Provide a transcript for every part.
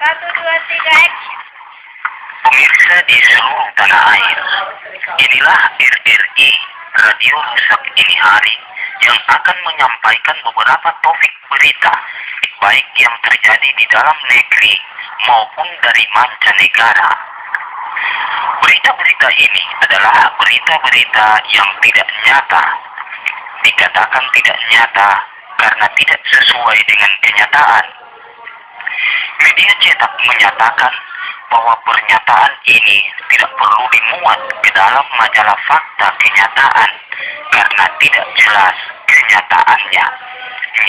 Satu, dua, tiga, action. Pemirsa di seluruh tanah air, inilah RRI Radio Rusak Dini Hari yang akan menyampaikan beberapa topik berita, baik yang terjadi di dalam negeri maupun dari mancanegara. Berita-berita ini adalah berita-berita yang tidak nyata. Dikatakan tidak nyata karena tidak sesuai dengan kenyataan. Media cetak menyatakan bahwa pernyataan ini tidak perlu dimuat ke dalam majalah fakta kenyataan karena tidak jelas kenyataannya.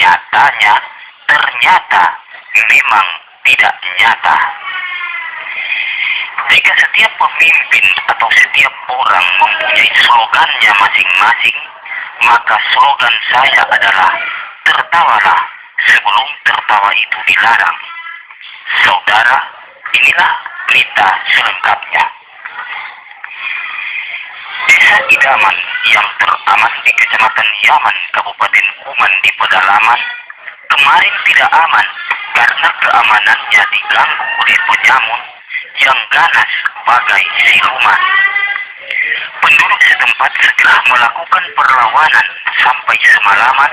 Nyatanya ternyata memang tidak nyata. Jika setiap pemimpin atau setiap orang mempunyai slogannya masing-masing, maka slogan saya adalah tertawalah sebelum tertawa itu dilarang. Saudara, inilah berita selengkapnya. Desa Idaman yang teraman di Kecamatan Yaman, Kabupaten Kuman di pedalaman, kemarin tidak aman karena keamanannya diganggu oleh penyamun yang ganas bagai siluman. Penduduk setempat segera melakukan perlawanan sampai semalaman,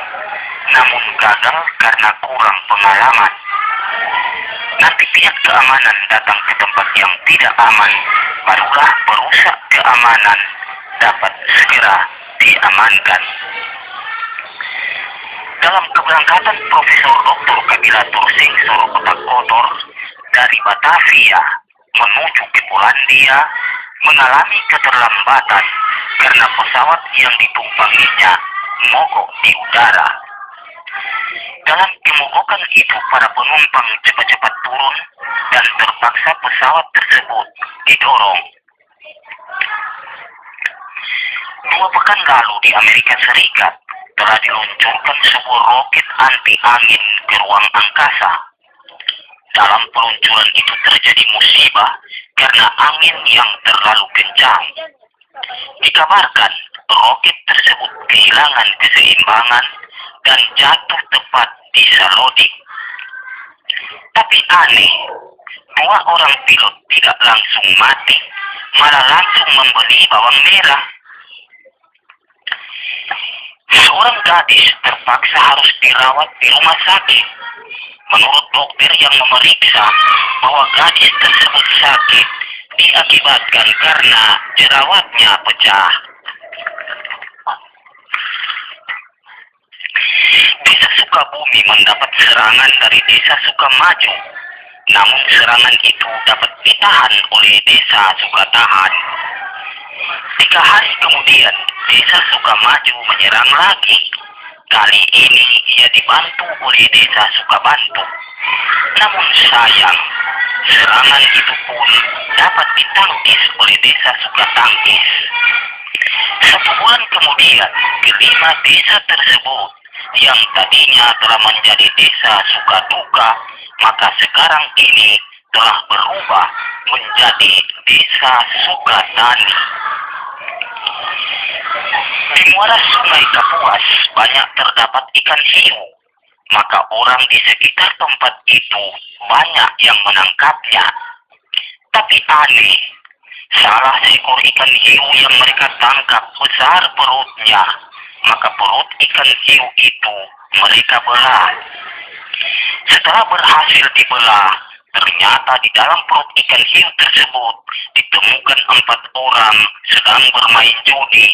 namun gagal karena kurang pengalaman. Nanti pihak keamanan datang ke tempat yang tidak aman, barulah perusak keamanan dapat segera diamankan. Dalam keberangkatan Profesor Dr. Kabilatur Sengsor Otak Kotor dari Batavia menuju ke Polandia mengalami keterlambatan karena pesawat yang ditumpanginya mogok di udara. Dalam kemogokan itu para penumpang cepat-cepat turun dan terpaksa pesawat tersebut didorong. 2 pekan lalu di Amerika Serikat telah diluncurkan sebuah roket anti angin ke ruang angkasa. Dalam peluncuran itu terjadi musibah karena angin yang terlalu kencang. Dikabarkan roket tersebut kehilangan keseimbangan dan jatuh tepat di Saloding. Tapi aneh, 2 orang pilot tidak langsung mati, malah langsung membeli bawang merah. Seorang gadis terpaksa harus dirawat di rumah sakit. Menurut dokter yang memeriksa bahwa gadis tersebut sakit diakibatkan karena jerawatnya pecah. Desa Sukabumi mendapat serangan dari Desa Sukamaju. Namun serangan itu dapat ditahan oleh Desa Sukatahan. 3 hari kemudian, Desa Sukamaju menyerang lagi. Kali ini ia dibantu oleh Desa Sukabantu. Namun sayang, serangan itu pun dapat ditangkis oleh Desa Sukatangkis. 1 bulan kemudian, kelima desa tersebut yang tadinya telah menjadi Desa Sukaduka, maka sekarang ini telah berubah menjadi Desa Sukatani. Di muara Sungai Kapuas banyak terdapat ikan hiu, maka orang di sekitar tempat itu banyak yang menangkapnya. Tapi aneh, salah seekor ikan hiu yang mereka tangkap besar perutnya, maka perut ikan hiu itu mereka belah. Setelah berhasil dibelah, ternyata di dalam perut ikan hiu tersebut ditemukan 4 orang sedang bermain judi.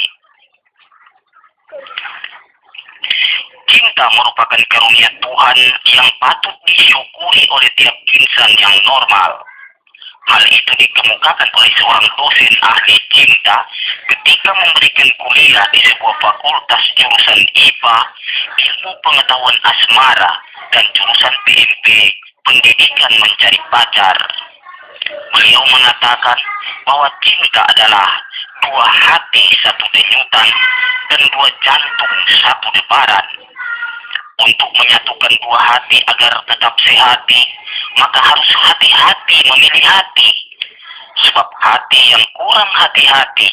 Cinta merupakan karunia Tuhan yang patut disyukuri oleh tiap insan yang normal. Hal itu dikemukakan oleh seorang dosen ahli cinta ketika memberikan kuliah di sebuah fakultas jurusan IPA, Ilmu Pengetahuan Asmara, dan jurusan PMP, Pendidikan Mencari Pacar. Beliau mengatakan bahwa cinta adalah 2 hati 1 denyutan dan 2 jantung 1 debaran. Untuk menyatukan 2 hati agar tetap sehati, maka harus hati-hati memilih hati. Sebab hati yang kurang hati-hati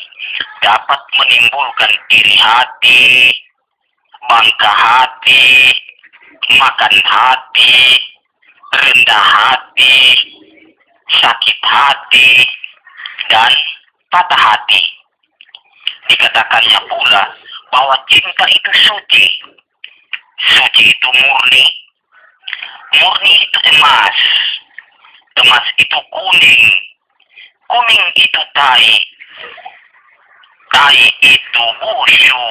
dapat menimbulkan iri hati, bangka hati, makan hati, rendah hati, sakit hati, dan patah hati. Dikatakannya pula bahwa cinta itu suci. Suci itu murni, murni itu emas, emas itu kuning, kuning itu tai, tai itu busu.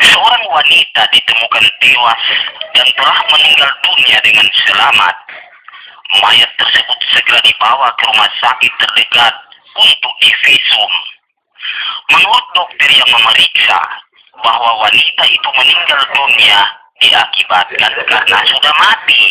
Seorang wanita ditemukan tewas dan telah meninggal dunia dengan selamat. Mayat tersebut segera dibawa ke rumah sakit terdekat untuk divisum. Menurut dokter yang memeriksa bahwa wanita itu meninggal dunia diakibatkan karena sudah mati.